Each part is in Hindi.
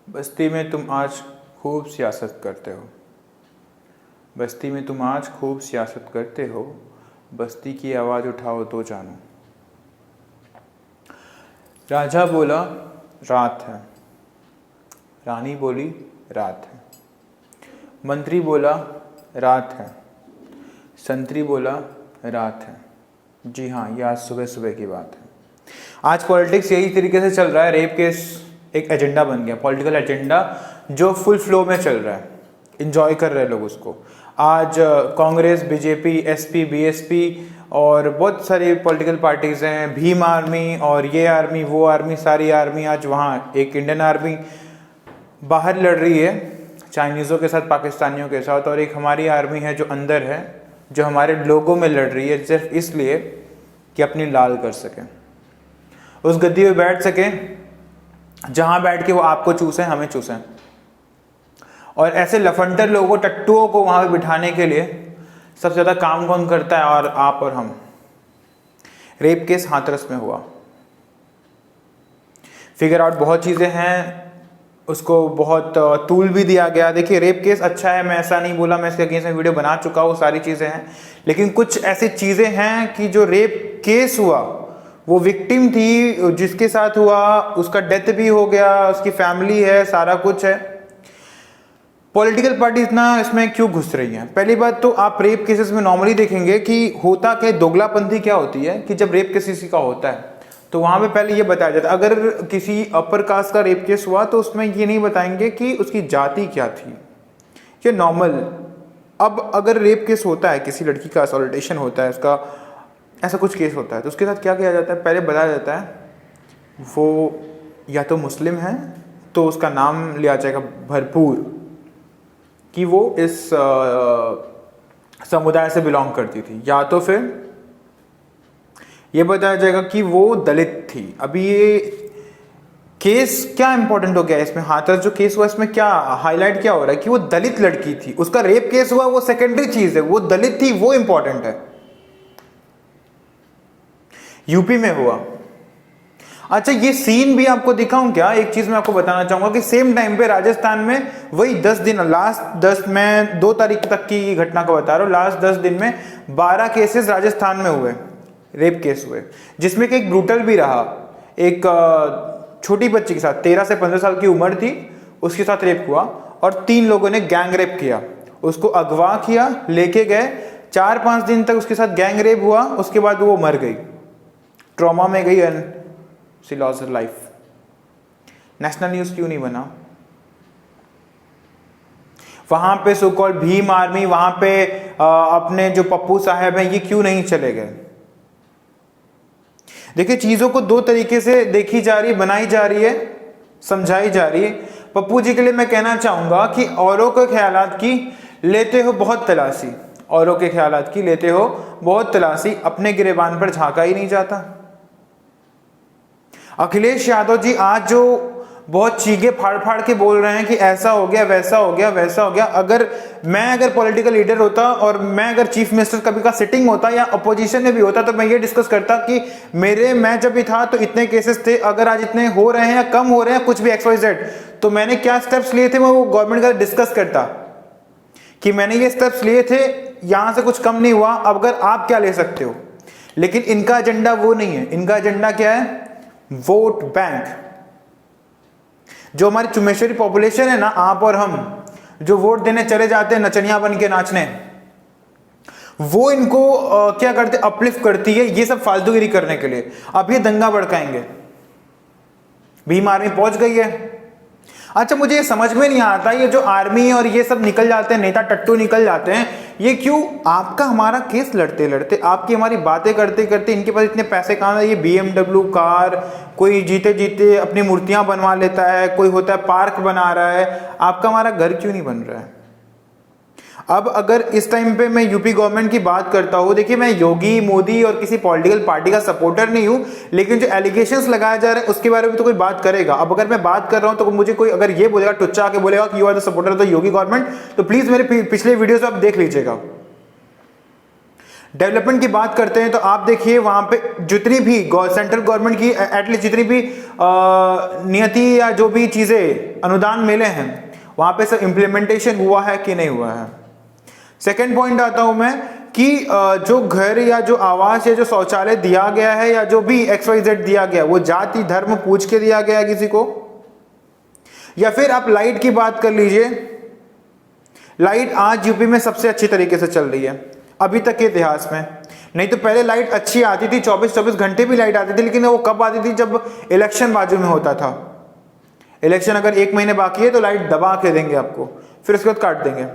बस्ती में तुम आज खूब सियासत करते हो। बस्ती में तुम आज खूब सियासत करते हो। बस्ती की आवाज़ उठाओ तो जानो। राजा बोला रात है। रानी बोली रात है। मंत्री बोला रात है। संतरी बोला रात है। जी हाँ, ये आज सुबह सुबह की बात है। आज पॉलिटिक्स यही तरीके से चल रहा है। रेप केस एक एजेंडा बन गया, पॉलिटिकल एजेंडा जो फुल फ्लो में चल रहा है। इंजॉय कर रहे हैं लोग उसको। आज कांग्रेस, बीजेपी, एसपी, बीएसपी और बहुत सारी पॉलिटिकल पार्टीज हैं, भीम आर्मी और ये आर्मी वो आर्मी, सारी आर्मी आज वहाँ, एक इंडियन आर्मी बाहर लड़ रही है चाइनीज़ों के साथ, पाकिस्तानियों के साथ, और एक हमारी आर्मी है जो अंदर है, जो हमारे लोगों में लड़ रही है सिर्फ इसलिए कि अपनी लाल कर सके, उस गद्दी पे बैठ सके जहां बैठ के वो आपको चूसें, हमें चूसें। और ऐसे लफंडर लोगों को, टट्टुओं को वहां पे बिठाने के लिए सबसे ज़्यादा काम कौन करता है? और आप और हम। रेप केस हाथरस में हुआ। फिगर आउट बहुत चीज़ें हैं, उसको बहुत टूल भी दिया गया। देखिए, रेप केस अच्छा है, मैं ऐसा नहीं बोला, मैं इसके अगेंस्ट में वीडियो बना चुका हूँ, सारी चीज़ें हैं, लेकिन कुछ ऐसी चीज़ें हैं कि जो रेप केस हुआ, वो विक्टिम थी, जिसके साथ हुआ उसका डेथ भी हो गया, उसकी फैमिली है, सारा कुछ है। पॉलिटिकल पार्टी इतना इसमें क्यों घुस रही है? पहली बात तो आप रेप केसेस में नॉर्मली देखेंगे कि होता क्या, दोगलापंथी क्या होती है कि जब रेप केस किसी का होता है तो वहां पे पहले ये बताया जाता है, अगर किसी अपर कास्ट का रेप केस हुआ तो उसमें ये नहीं बताएंगे कि उसकी जाति क्या थी, ये नॉर्मल। अब अगर रेप केस होता है, किसी लड़की का असॉल्टेशन होता है, उसका ऐसा कुछ केस होता है, तो उसके साथ क्या किया जाता है? पहले बताया जाता है वो या तो मुस्लिम है तो उसका नाम लिया जाएगा भरपूर कि वो इस समुदाय से बिलोंग करती थी, या तो फिर ये बताया जाएगा कि वो दलित थी। अभी ये केस क्या इंपॉर्टेंट हो गया है इसमें? हाथरस जो केस हुआ, इसमें क्या हाईलाइट क्या हो रहा है कि वो दलित लड़की थी, उसका रेप केस हुआ, वो सेकेंडरी चीज है, वो दलित थी, वो इंपॉर्टेंट है। यूपी में हुआ। अच्छा, ये सीन भी आपको दिखाऊं क्या? एक चीज मैं आपको बताना चाहूंगा कि सेम टाइम पे राजस्थान में वही 10 दिन, लास्ट 10, मैं 2 तारीख तक की घटना को बता रहा हूं, लास्ट 10 दिन में 12 केसेस राजस्थान में हुए, रेप केस हुए, जिसमें कि एक ब्रूटल भी रहा। एक छोटी बच्ची के साथ, 13 से 15 साल की उम्र थी, उसके साथ रेप हुआ और 3 लोगों ने गैंग रेप किया, उसको अगवा किया, लेके गए, 4-5 दिन तक उसके साथ गैंग रेप हुआ, उसके बाद वो मर गई, ट्रॉमा में गई and she lost her life. National news क्यों नहीं बना? वहां पे सो कॉल्ड भीम आर्मी, वहां पे अपने जो पप्पू साहब हैं, ये क्यों नहीं चले गए? देखिए, चीजों को 2 तरीके से देखी जा रही, बनाई जा रही है, समझाई जा रही है। पप्पू जी के लिए मैं कहना चाहूंगा कि औरों के ख्यालात की लेते हो बहुत तलाशी, औरों के ख्यालात की लेते हो बहुत तलाशी, अपने गिरेबान पर झांका ही नहीं जाता। अखिलेश यादव जी आज जो बहुत चीखे फाड़ फाड़ के बोल रहे हैं कि ऐसा हो गया, वैसा हो गया, वैसा हो गया, अगर पॉलिटिकल लीडर होता और मैं अगर चीफ मिनिस्टर कभी का सिटिंग होता या अपोजिशन में भी होता, तो मैं ये डिस्कस करता कि मैं जब भी था तो इतने केसेस थे, अगर आज इतने हो रहे हैं या कम हो रहे हैं, कुछ भी XYZ, तो मैंने क्या स्टेप्स लिए थे, मैं वो गवर्नमेंट का डिस्कस करता कि मैंने ये स्टेप्स लिए थे, यहां से कुछ कम नहीं हुआ, अब अगर आप क्या ले सकते हो। लेकिन इनका एजेंडा वो नहीं है। इनका एजेंडा क्या है? Vote bank. जो हमारी चुमेश्वरी पॉपुलेशन है ना, आप और हम, जो वोट देने चले जाते हैं नचनिया बन के नाचने, वो इनको क्या करते, अपलिफ्ट करती है, ये सब फालतूगिरी करने के लिए। अब ये दंगा भड़काएंगे, भीम आर्मी पहुंच गई है। अच्छा, मुझे ये समझ में नहीं आता, ये जो आर्मी और ये सब निकल जाते हैं, नेता टट्टू निकल जाते हैं, ये क्यों? आपका हमारा केस लड़ते लड़ते, आपकी हमारी बातें करते करते, इनके पास इतने पैसे कहाँ है? ये BMW कार, कोई जीते जीते अपनी मूर्तियां बनवा लेता है, कोई होता है पार्क बना रहा है, आपका हमारा घर क्यों नहीं बन रहा है? अब अगर इस टाइम पे मैं यूपी गवर्नमेंट की बात करता हूँ, देखिए, मैं योगी, मोदी और किसी पॉलिटिकल पार्टी का सपोर्टर नहीं हूँ, लेकिन जो एलिगेशंस लगाए जा रहे हैं उसके बारे में तो कोई बात करेगा। अब अगर मैं बात कर रहा हूँ तो मुझे कोई अगर ये बोलेगा, टुच्चा आके बोलेगा कि you are the supporter of the Yogi government, तो प्लीज मेरे पिछले वीडियोस आप देख लीजिएगा। डेवलपमेंट की बात करते हैं तो आप देखिए वहां पे जितनी भी सेंट्रल गवर्नमेंट की एटलीस्ट जितनी भी नियति या जो भी चीजें अनुदान मिले हैं वहां पे सब इम्प्लीमेंटेशन हुआ है कि नहीं हुआ है। सेकेंड पॉइंट आता हूं मैं कि जो घर या जो आवास या जो शौचालय दिया गया है या जो भी XYZ दिया गया वो जाति धर्म पूछ के दिया गया है किसी को, या फिर आप लाइट की बात कर लीजिए। लाइट आज यूपी में सबसे अच्छी तरीके से चल रही है अभी तक के इतिहास में। नहीं तो पहले लाइट अच्छी आती थी, 24-24 घंटे भी लाइट आती थी, लेकिन वो कब आती थी जब इलेक्शन बाजू में होता था। इलेक्शन अगर 1 महीने बाकी है तो लाइट दबा के देंगे आपको, फिर उसके बाद काट देंगे।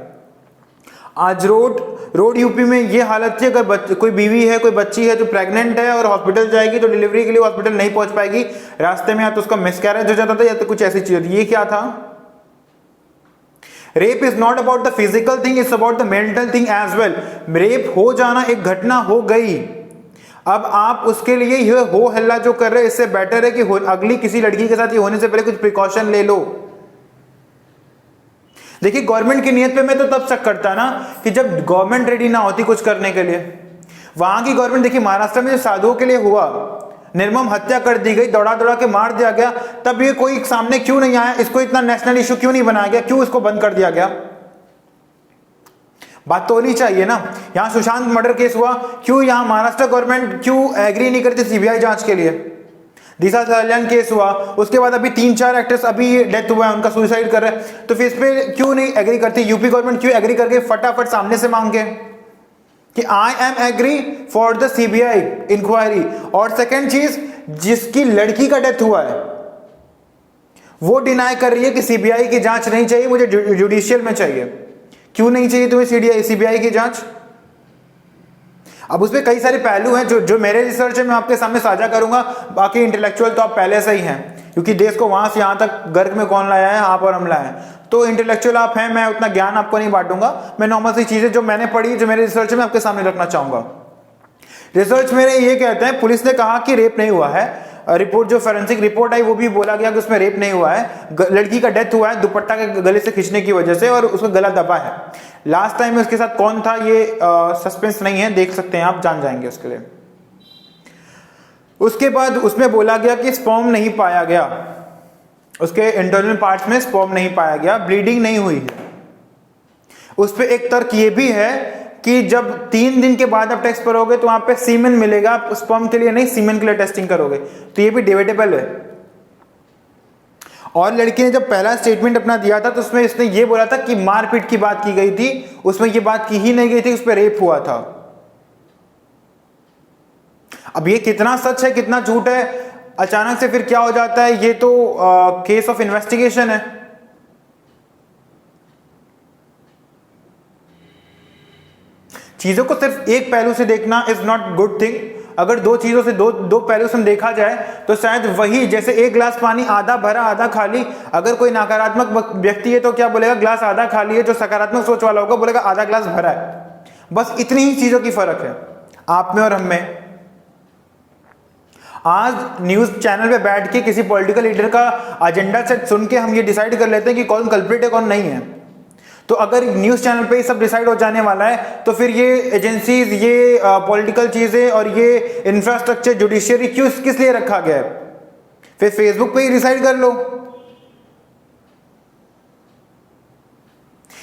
आज रोड यूपी में ये हालत थी, अगर कोई बीवी है कोई बच्ची है जो प्रेग्नेंट है और हॉस्पिटल जाएगी तो डिलीवरी के लिए हॉस्पिटल नहीं पहुंच पाएगी, रास्ते में या तो उसका मिसकैरेज हो जाता था या तो कुछ ऐसी चीज होती। ये क्या था? Rape is not about the physical thing, it's about the mental thing as well. Rape हो जाना एक घटना हो गई, अब आप उसके लिए ये हो हल्ला जो कर रहे हैं, इससे बेटर है कि अगली किसी लड़की के साथ ये होने से पहले कुछ प्रिकॉशन ले लो। देखिए गवर्नमेंट की नीयत पे मैं तो तब शक करता ना कि जब गवर्नमेंट रेडी ना होती कुछ करने के लिए। वहां की गवर्नमेंट देखिए, महाराष्ट्र में जो साधुओं के लिए हुआ, निर्मम हत्या कर दी गई, दौड़ा दौड़ा के मार दिया गया, तब ये कोई सामने क्यों नहीं आया? इसको इतना नेशनल इशू क्यों नहीं बनाया गया? क्यों इसको बंद कर दिया गया? बात तो होनी चाहिए ना। यहां सुशांत मर्डर केस हुआ, क्यों यहां महाराष्ट्र गवर्नमेंट क्यों एग्री नहीं करती सीबीआई जांच के लिए? दिशा सल्यान केस हुआ, उसके बाद अभी 3-4 एक्टर्स अभी डेथ हुआ है, उनका सुसाइड कर रहे हैं, तो फिर इस पे क्यों नहीं एग्री करती? यूपी गवर्नमेंट क्यों एग्री करके फटाफट सामने से मांग के कि I am agree for the CBI inquiry. और सेकेंड चीज, जिसकी लड़की का डेथ हुआ है वो डिनाई कर रही है कि सीबीआई की जांच नहीं चाहिए, मुझे जुडिशियल में चाहिए। क्यों नहीं चाहिए तुम्हें सीबीआई की जांच? अब उसमें कई सारे पहलू हैं जो मेरे रिसर्च है मैं आपके सामने साझा करूंगा। बाकी इंटेलेक्चुअल तो आप पहले से ही हैं, क्योंकि देश को वहां से यहां तक गर्क में कौन लाया है? आप और हम लाए हैं। तो इंटेलेक्चुअल आप हैं, मैं उतना ज्ञान आपको नहीं बांटूंगा। मैं नॉर्मल सी चीजें जो मैंने पढ़ी, जो मेरे रिसर्च में आपके सामने रखना चाहूंगा। रिसर्च मेरे ये कहते हैं, पुलिस ने कहा कि रेप नहीं हुआ है। रिपोर्ट जो फोरेंसिक रिपोर्ट आई वो भी बोला गया कि उसमें रेप नहीं हुआ है, लड़की का डेथ हुआ है दुपट्टा के गले से खींचने की वजह से, और उसका गला दबा है। लास्ट टाइम में उसके साथ कौन था ये सस्पेंस नहीं है, देख सकते हैं आप, जान जाएंगे उसके लिए। उसके बाद उसमें बोला गया कि स्पर्म नहीं पाया गया, उसके इंटरनल पार्ट्स में स्पर्म नहीं पाया गया, ब्लीडिंग नहीं हुई है। उस पर एक तर्क ये भी है कि जब 3 दिन के बाद आप टेस्ट करोगे तो वहां पे सीमेन मिलेगा, आप स्पर्म के लिए नहीं सीमेन के लिए टेस्टिंग करोगे, तो ये भी डिबेटेबल है। और लड़की ने जब पहला स्टेटमेंट अपना दिया था तो उसमें इसने ये बोला था कि मारपीट की बात की गई थी, उसमें ये बात की ही नहीं गई थी उस पर रेप हुआ था। अब ये कितना सच है कितना झूठ है, अचानक से फिर क्या हो जाता है, ये तो केस ऑफ इन्वेस्टिगेशन है। चीजों को सिर्फ एक पहलू से देखना इज नॉट गुड थिंग। अगर दो चीजों से दो पहलू से देखा जाए तो शायद वही, जैसे एक गिलास पानी आधा भरा आधा खाली, अगर कोई नकारात्मक व्यक्ति है तो क्या बोलेगा? ग्लास आधा खाली है। जो सकारात्मक सोच वाला होगा बोलेगा आधा ग्लास भरा है। बस इतनी ही चीजों की फर्क है आप में और हम में। आज न्यूज चैनल पे बैठ के किसी पॉलिटिकल लीडर का एजेंडा सेट सुन के हम ये डिसाइड कर लेते हैं कि कौन कल्प्रिट है कौन नहीं है। तो अगर न्यूज चैनल पे ये सब डिसाइड हो जाने वाला है तो फिर ये एजेंसीज, ये पॉलिटिकल चीजें और ये इंफ्रास्ट्रक्चर जुडिशियरी क्यों किस लिए रखा गया है? फिर फेसबुक पे ही डिसाइड कर लो।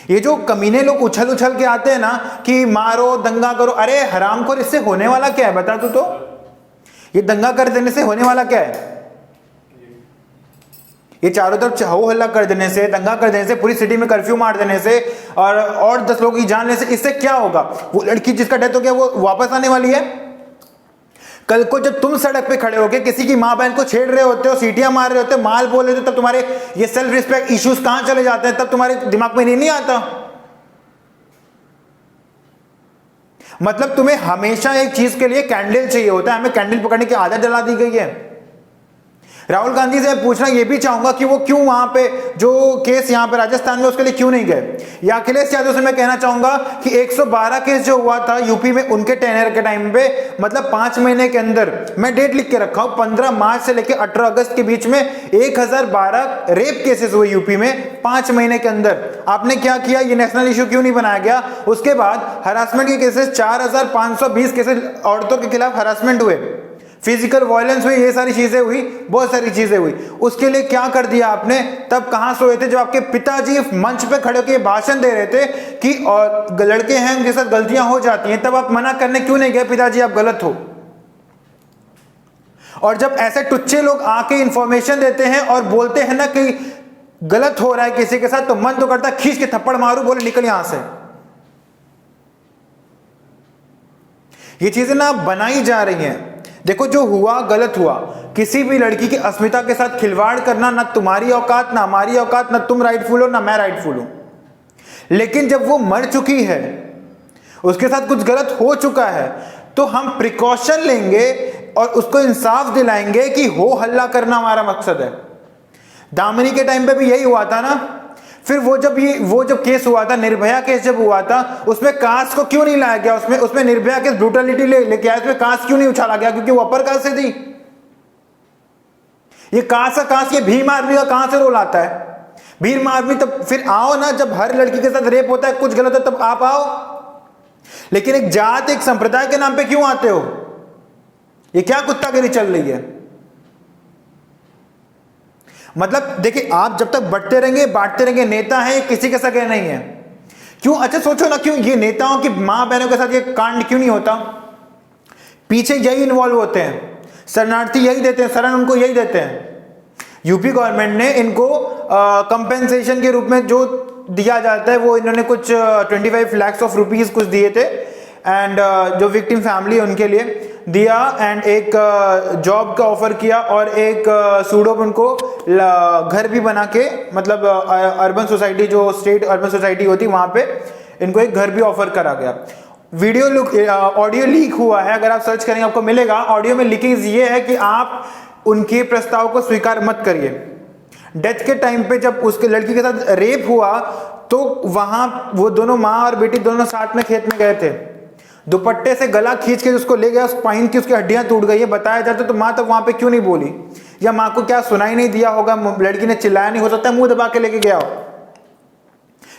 ये जो कमीने लोग उछल उछल के आते हैं ना कि मारो दंगा करो, अरे हरामखोर, इससे होने वाला क्या है बता तू तो? ये दंगा कर देने से होने वाला क्या है? ये चारों तरफ हो हल्ला कर देने से, दंगा कर देने से, पूरी सिटी में कर्फ्यू मार देने से और 10 लोगों की जान लेने से, इससे क्या होगा? वो लड़की जिसका डेथ हो गया वो वापस आने वाली है? कल को जब तुम सड़क पे खड़े होके किसी की मां बहन को छेड़ रहे होते हो, सीटियां मार रहे होते हो, माल बोल रहे होते हो, तब तुम्हारे ये सेल्फ रिस्पेक्ट इश्यूज कहां चले जाते हैं? तब तुम्हारे दिमाग में नहीं आता। मतलब तुम्हें हमेशा एक चीज के लिए कैंडल चाहिए होता है। हमें कैंडल पकड़ने की आदत डला दी गई है। राहुल गांधी से मैं पूछना ये भी चाहूंगा कि वो क्यों वहां पे जो केस यहां पे राजस्थान में उसके लिए क्यों नहीं गए। या अखिलेश यादव से मैं कहना चाहूंगा कि 112 केस जो हुआ था यूपी में उनके टेनर के टाइम पे, मतलब 5 महीने के अंदर, मैं डेट लिख के रखा हूं, 15 मार्च से लेकर 18 अगस्त के बीच में 1012 रेप केसेस हुए यूपी में 5 महीने के अंदर। आपने क्या किया, ये नेशनल इश्यू क्यों नहीं बनाया गया। उसके बाद हरासमेंट के केसेस 4520 केसेस औरतों के खिलाफ हरासमेंट हुए, फिजिकल वायलेंस हुई, ये सारी चीजें हुई, बहुत सारी चीजें हुई। उसके लिए क्या कर दिया आपने, तब कहां सोए थे जब आपके पिताजी मंच पे खड़े होकर भाषण दे रहे थे कि और लड़के हैं उनके साथ गलतियां हो जाती हैं, तब आप मना करने क्यों नहीं गए, पिताजी आप गलत हो। और जब ऐसे टुच्चे लोग आके इंफॉर्मेशन देते हैं और बोलते हैं ना कि गलत हो रहा है किसी के साथ, तो मन तो करता खींच के थप्पड़ मारू, बोले निकल यहां से। ये चीजें ना बनाई जा रही हैं। देखो जो हुआ गलत हुआ, किसी भी लड़की की अस्मिता के साथ खिलवाड़ करना ना तुम्हारी औकात ना हमारी औकात, ना तुम राइटफुल हो ना मैं राइटफुल हूं। लेकिन जब वो मर चुकी है, उसके साथ कुछ गलत हो चुका है, तो हम प्रिकॉशन लेंगे और उसको इंसाफ दिलाएंगे कि हो हल्ला करना हमारा मकसद है। दामिनी के टाइम पे भी यही हुआ था ना। फिर वो जब केस हुआ था, निर्भया केस जब हुआ था, उसमें कास्ट को क्यों नहीं लाया गया, उसमें निर्भया केस ब्रूटलिटी लेके आया, उसमें कास्ट क्यों नहीं उछाला गया, क्योंकि वो अपर कास्ट से थी। ये कास्ट ये भीम आर्मी का कहां से रोल आता है। भीम आर्मी तब फिर आओ ना जब हर लड़की के साथ रेप होता है, कुछ गलत है तब आप आओ, लेकिन एक जात एक संप्रदाय के नाम पे क्यों आते हो। ये क्या कुत्तागिरी चल रही है। मतलब देखिए, आप जब तक बढ़ते रहेंगे बांटते रहेंगे, नेता है किसी के सगे नहीं है, क्यों। अच्छा सोचो ना, क्यों ये नेताओं की मां बहनों के साथ ये कांड क्यों नहीं होता। पीछे यही इन्वॉल्व होते हैं, शरणार्थी यही देते हैं, शरण उनको यही देते हैं। यूपी गवर्नमेंट ने इनको कंपेंसेशन के रूप में जो दिया जाता है, वो इन्होंने कुछ 25 लाख ऑफ रुपीज कुछ दिए थे, एंड जो विक्टिम फैमिली उनके लिए दिया, एंड एक जॉब का ऑफर किया, और एक सूडो उनको घर भी बना के, मतलब अर्बन सोसाइटी, जो स्टेट अर्बन सोसाइटी होती वहां पे इनको एक घर भी ऑफर करा गया। ऑडियो लीक हुआ है, अगर आप सर्च करेंगे आपको मिलेगा। ऑडियो में लीकेज ये है कि आप उनके प्रस्ताव को स्वीकार मत करिए। डेथ के टाइम पे जब उसके लड़की के साथ रेप हुआ, तो वहां वो दोनों माँ और बेटी दोनों साथ में खेत में गए थे, दुपट्टे से गला खींच के उसको ले गया, स्पाइन की उसकी हड्डियां टूट गई है, बताया जाता तो माँ तब वहां पे क्यों नहीं बोली, या माँ को क्या सुनाई नहीं दिया होगा, लड़की ने चिल्लाया नहीं, हो सकता है मुंह दबा के लेके गया हो।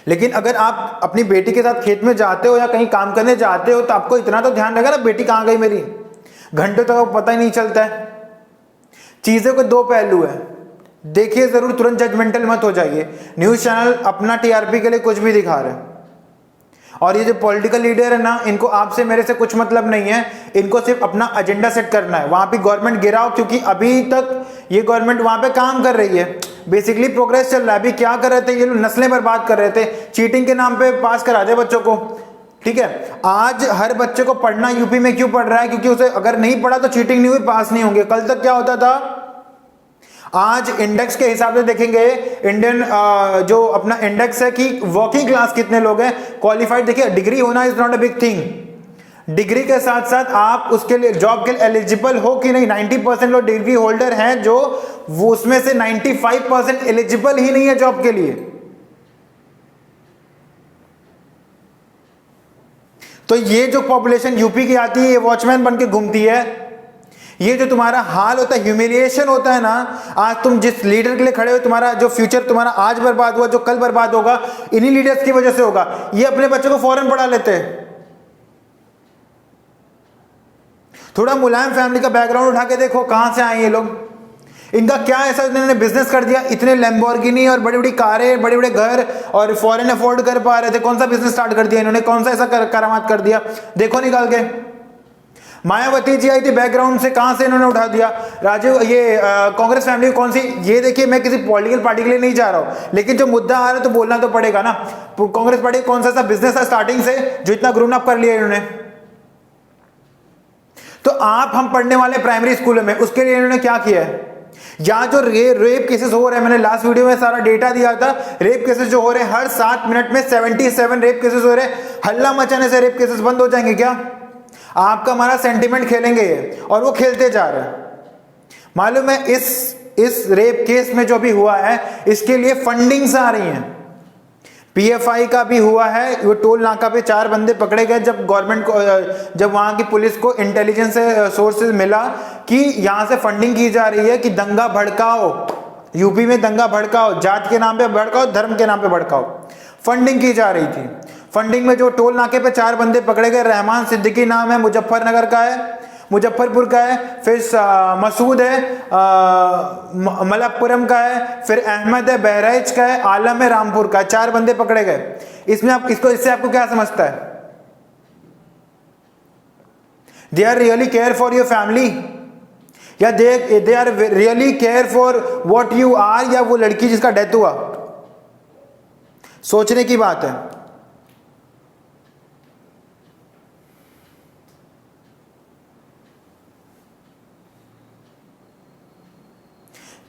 लेकिन अगर आप अपनी बेटी के साथ खेत में जाते हो या कहीं काम करने जाते हो, तो आपको इतना तो ध्यान रहेगा ना, बेटी कहाँ गई मेरी, घंटों तक तो पता ही नहीं चलता है। चीजों के दो पहलू है, देखिए जरूर, तुरंत जजमेंटल मत हो जाइए। न्यूज चैनल अपना टीआरपी के लिए कुछ भी दिखा रहे हैं, और ये जो पॉलिटिकल लीडर है ना, इनको आपसे मेरे से कुछ मतलब नहीं है, इनको सिर्फ अपना एजेंडा सेट करना है। वहां पे गवर्नमेंट गिराओ, क्योंकि अभी तक ये गवर्नमेंट वहां पे काम कर रही है, बेसिकली प्रोग्रेस चल रहा है। अभी क्या कर रहे थे ये लोग, नस्लें बर्बाद कर रहे थे, चीटिंग के नाम पे पास करा दे बच्चों को। ठीक है, आज हर बच्चे को पढ़ना यूपी में क्यों पढ़ रहा है, क्योंकि उसे अगर नहीं पढ़ा तो चीटिंग नहीं हुई, पास नहीं होंगे। कल तक क्या होता था, आज इंडेक्स के हिसाब से देखेंगे, इंडियन जो अपना इंडेक्स है कि वर्किंग क्लास कितने लोग हैं, क्वालिफाइड, देखिए डिग्री होना is not a big thing. Degree के साथ साथ आप उसके लिए जॉब के लिए एलिजिबल हो कि नहीं। 90% लोग डिग्री होल्डर हैं, जो वो उसमें से 95% एलिजिबल ही नहीं है जॉब के लिए। तो ये जो पॉपुलेशन यूपी की आती है, ये वॉचमैन बन के घूमती है। ये जो तुम्हारा हाल होता है, ह्यूमिलिएशन होता है ना, आज तुम जिस लीडर के लिए खड़े हो, तुम्हारा जो फ्यूचर तुम्हारा आज बर्बाद हुआ, जो कल बर्बाद होगा, इन्हीं लीडर्स की वजह से होगा। ये अपने बच्चों को फौरन पढ़ा लेते हैं। थोड़ा मुलायम फैमिली का बैकग्राउंड उठा के देखो, कहां से आए ये लोग, इनका क्या ऐसा इन्होंने बिजनेस कर दिया, इतने लैम्बोर्गिनी और बड़ी बड़ी कारें, बड़े बड़े घर, और फॉरेन अफोर्ड कर पा रहे थे, कौन सा बिजनेस स्टार्ट कर दिया इन्होंने, कौन सा ऐसा करामात कर दिया, देखो निकाल के। मायावती जी आई थी बैकग्राउंड से, कहां से इन्होंने उठा दिया। राजीव, ये कांग्रेस फैमिली कौन सी, ये देखिए, मैं किसी पॉलिटिकल पार्टी के लिए नहीं जा रहा हूं, लेकिन जो मुद्दा आ रहा है तो बोलना तो पड़ेगा ना। कांग्रेस पार्टी कौन सा बिजनेस था स्टार्टिंग से, जो इतना ग्रोन अप कर लिया इन्होंने। तो आप हम पढ़ने वाले प्राइमरी स्कूलों में, उसके लिए इन्होंने क्या किया है। या जो रेप केसेस हो रहे हैं, मैंने लास्ट वीडियो में सारा डेटा दिया था, रेप केसेस जो हो रहे हैं, हर 7 मिनट में 77 रेप केसेस हो रहे हैं। हल्ला मचाने से रेप केसेस बंद हो जाएंगे क्या? आपका हमारा सेंटिमेंट खेलेंगे ये, और वो खेलते जा रहे हैं। मालूम है इस रेप केस में जो भी हुआ है इसके लिए फंडिंग्स आ रही हैं। पीएफआई का भी हुआ है, वो टोल नाका पे 4 बंदे पकड़े गए जब गवर्नमेंट को, जब वहां की पुलिस को इंटेलिजेंस सोर्सेज मिला कि यहां से फंडिंग की जा रही है कि दंगा भड़काओ, यूपी में दंगा भड़काओ, जात के नाम पे भड़काओ, धर्म के नाम पे भड़काओ, फंडिंग की जा रही थी। फंडिंग में जो टोल नाके पे 4 बंदे पकड़े गए, रहमान सिद्दीकी नाम है, मुजफ्फरनगर का है, मुजफ्फरपुर का है, फिर मसूद है मलप्पुरम का है, फिर अहमद है बहराइच का है, आलम है रामपुर का, 4 बंदे पकड़े गए। इसमें आप इससे आपको क्या समझता है? They are really care for your family, या they are really care for what you are, या वो लड़की जिसका डेथ हुआ? सोचने की बात है।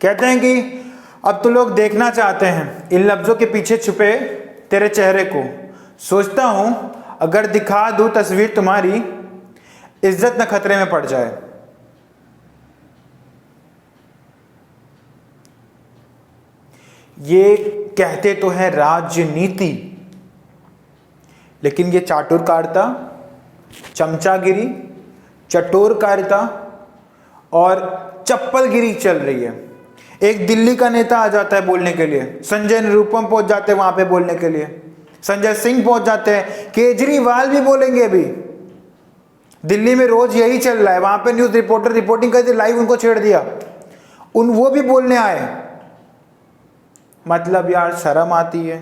कहते हैं कि अब तो लोग देखना चाहते हैं इन लफ्जों के पीछे छुपे तेरे चेहरे को। सोचता हूं अगर दिखा दूं तस्वीर तुम्हारी, इज्जत न खतरे में पड़ जाए। ये कहते तो है राजनीति, लेकिन ये चाटुरकारिता, चमचागिरी, चटोरकारिता और चप्पलगिरी चल रही है। एक दिल्ली का नेता आ जाता है बोलने के लिए, संजय निरुपम पहुंच जाते हैं वहां पे बोलने के लिए, संजय सिंह पहुंच जाते हैं, केजरीवाल भी बोलेंगे। अभी दिल्ली में रोज यही चल रहा है, वहां पे न्यूज रिपोर्टर रिपोर्टिंग करते, लाइव उनको छेड़ दिया, वो भी बोलने आए। मतलब यार शर्म आती है,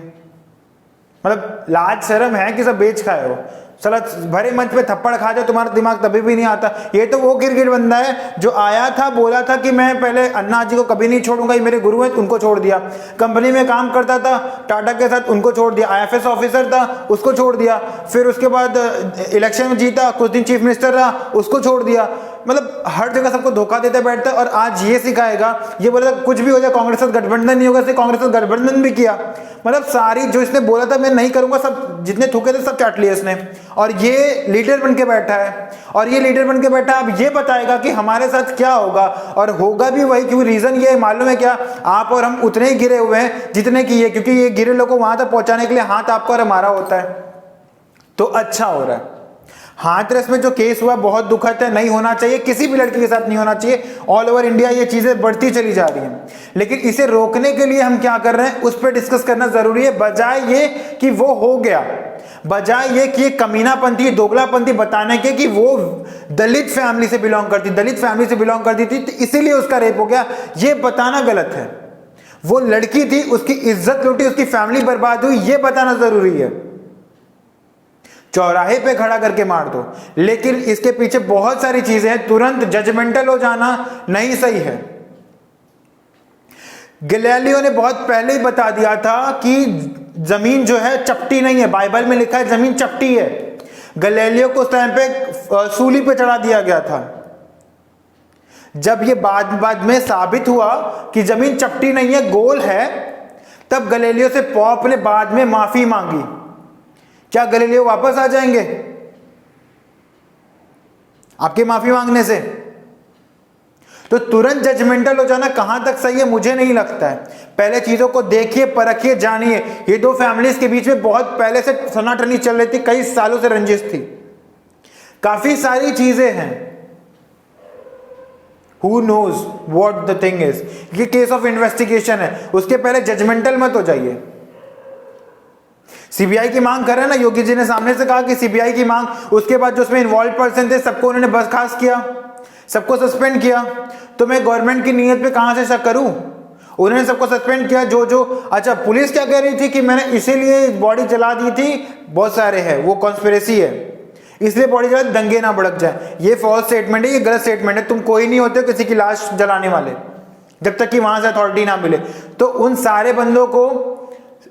मतलब लाज शर्म है कि सब बेच खाए हो। साला भरे मंच पे थप्पड़ खा जाए तुम्हारा दिमाग तभी भी नहीं आता। ये तो वो गिरगिट बंदा है जो आया था, बोला था कि मैं पहले अन्ना जी को कभी नहीं छोड़ूंगा, ये मेरे गुरु हैं, उनको छोड़ दिया। कंपनी में काम करता था टाटा के साथ, उनको छोड़ दिया। आईएफएस ऑफिसर था, उसको छोड़ दिया। फिर उसके बाद इलेक्शन में जीता, कुछ दिन चीफ मिनिस्टर रहा, उसको छोड़ दिया। मतलब हर जगह सबको धोखा देते बैठता है। और आज ये सिखाएगा, ये बोला कुछ भी हो जाए कांग्रेस से गठबंधन नहीं होगा, इसने कांग्रेस से गठबंधन भी किया। मतलब सारी जो इसने बोला था मैं नहीं करूंगा, सब जितने थूके थे सब चाट लिए इसने। और ये लीडर बन के बैठा है, और ये लीडर बन के बैठा अब ये बताएगा कि हमारे साथ क्या होगा, और होगा भी वही। क्योंकि रीजन ये मालूम है क्या, आप और हम उतने ही गिरे हुए हैं जितने की ये, क्योंकि ये गिरे लोगों को वहां तक पहुंचाने के लिए हाथ आपका और हमारा होता है। तो अच्छा हो रहा है। हाथरस में जो केस हुआ बहुत दुखद है, नहीं होना चाहिए, किसी भी लड़की के साथ नहीं होना चाहिए। ऑल ओवर इंडिया ये चीजें बढ़ती चली जा रही हैं, लेकिन इसे रोकने के लिए हम क्या कर रहे हैं उस पर डिस्कस करना जरूरी है। बजाय ये कि वो हो गया, बजाय ये कि कमीनापंथी दोगलापंथी बताने के कि वो दलित फैमिली से बिलोंग करती थी तो इसीलिए उसका रेप हो गया, ये बताना गलत है। वो लड़की थी, उसकी इज्जत लूटी, उसकी फैमिली बर्बाद हुई, ये बताना जरूरी है। चौराहे पे खड़ा करके मार दो, लेकिन इसके पीछे बहुत सारी चीजें हैं। तुरंत जजमेंटल हो जाना नहीं सही है। गैलीलियो ने बहुत पहले ही बता दिया था कि जमीन जो है चपटी नहीं है, बाइबल में लिखा है जमीन चपटी है। गैलीलियो को उस टाइम पे सूली पे चढ़ा दिया गया था। जब ये बाद में साबित हुआ कि जमीन चपटी नहीं है, गोल है, तब गैलीलियो से पॉप ने बाद में माफी मांगी। क्या गैलीलियो वापस आ जाएंगे आपके माफी मांगने से? तो तुरंत जजमेंटल हो जाना कहां तक सही है मुझे नहीं लगता है। पहले चीजों को देखिए, परखिए, जानिए। ये दो फैमिलीज के बीच में बहुत पहले से सनाटनी चल रही थी, कई सालों से रंजिश थी, काफी सारी चीजें हैं। Who knows what the thing is? ये केस ऑफ इन्वेस्टिगेशन है, उसके पहले जजमेंटल मत हो जाइए। सीबीआई की मांग कर रहे हैं ना, योगी जी ने सामने से कहा कि सीबीआई की मांग, उसके बाद जो उसमें इन्वॉल्व पर्सन थे सबको उन्होंने बर्खास्त किया, सबको सस्पेंड किया। तो मैं गवर्नमेंट की नीयत पे कहां से शक करूं? उन्होंने सबको सस्पेंड किया जो अच्छा, पुलिस क्या कह रही थी कि मैंने इसीलिए बॉडी जला दी थी, बहुत सारे हैं, वो कॉन्स्पिरेसी है, इसलिए बॉडी जला, दंगे ना भड़क जाए। ये फॉल्स स्टेटमेंट है, ये गलत स्टेटमेंट है। तुम कोई नहीं होते किसी की लाश जलाने वाले जब तक कि वहां से अथॉरिटी ना मिले। तो उन सारे बंदों को,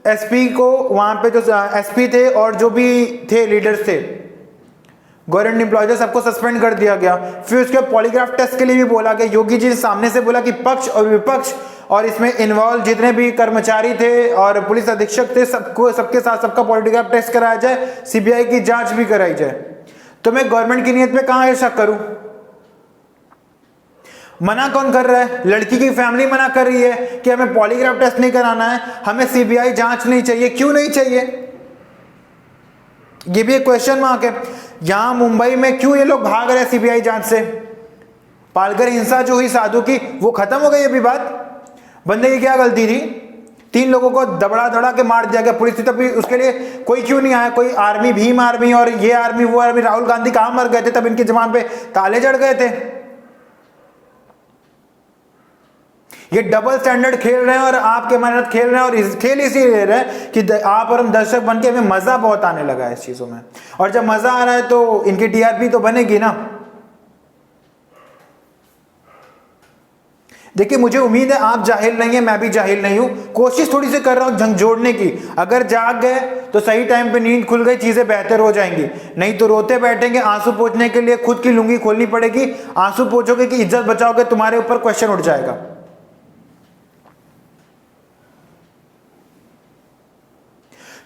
एसपी को, वहां पे जो एसपी थे और जो भी थे लीडर्स थे, गवर्नमेंट एम्प्लॉयज, सबको सस्पेंड कर दिया गया। फिर उसके पॉलीग्राफ टेस्ट के लिए भी बोला गया। योगी जी सामने से बोला कि पक्ष और विपक्ष और इसमें इन्वॉल्व जितने भी कर्मचारी थे और पुलिस अधीक्षक थे, सबको, सबके साथ सबका पॉलीग्राफ टेस्ट कराया जाए, सीबीआई की जांच भी कराई जाए। तो मैं गवर्नमेंट की नीयत पे कहां शक करूं? मना कौन कर रहा है? लड़की की फैमिली मना कर रही है कि हमें पॉलीग्राफ टेस्ट नहीं कराना है, हमें सीबीआई जांच नहीं चाहिए। क्यों नहीं चाहिए? ये भी एक क्वेश्चन मार्क है। यहां मुंबई में क्यों ये लोग भाग रहे हैं सीबीआई जांच से? पालघर हिंसा जो हुई साधु की, वो खत्म हो गई अभी बात? बंदे की क्या गलती थी? 3 लोगों को दबड़ा दबड़ा के मार दिया गया, पुलिस थी तब भी उसके लिए कोई क्यों नहीं आया? कोई आर्मी, भीम आर्मी और ये आर्मी वो आर्मी, राहुल गांधी कहां मर गए थे तब इनकी जबान पे ताले जड़ गए थे? ये डबल स्टैंडर्ड खेल रहे हैं और आपके हमारे साथ खेल रहे हैं, और खेल इसीलिए रहे हैं कि आप और हम दर्शक बन के हमें मजा बहुत आने लगा है इस चीजों में, और जब मजा आ रहा है तो इनकी टीआरपी तो बनेगी ना। देखिए, मुझे उम्मीद है आप जाहिल नहीं है, मैं भी जाहिल नहीं हूं। कोशिश थोड़ी सी कर रहा हूं झंग जोड़ने की। अगर जाग गए तो सही टाइम पे नींद खुल गई, चीजें बेहतर हो जाएंगी। नहीं तो रोते बैठेंगे, आंसू पोंछने के लिए खुद की लुंगी खोलनी पड़ेगी। आंसू पोंछोगे कि इज्जत बचाओगे, तुम्हारे ऊपर क्वेश्चन उठ जाएगा।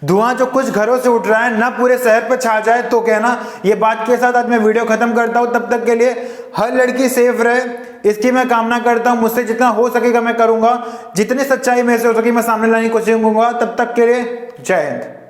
धुआं जो कुछ घरों से उठ रहा है ना पूरे शहर पर छा जाए तो कहना। ये बात के साथ आज मैं वीडियो खत्म करता हूं। तब तक के लिए हर लड़की सेफ रहे, इसकी मैं कामना करता हूं। मुझसे जितना हो सकेगा मैं करूंगा, जितनी सच्चाई में से हो सके मैं सामने लाने की कोशिश करूंगा। तब तक के लिए जय हिंद।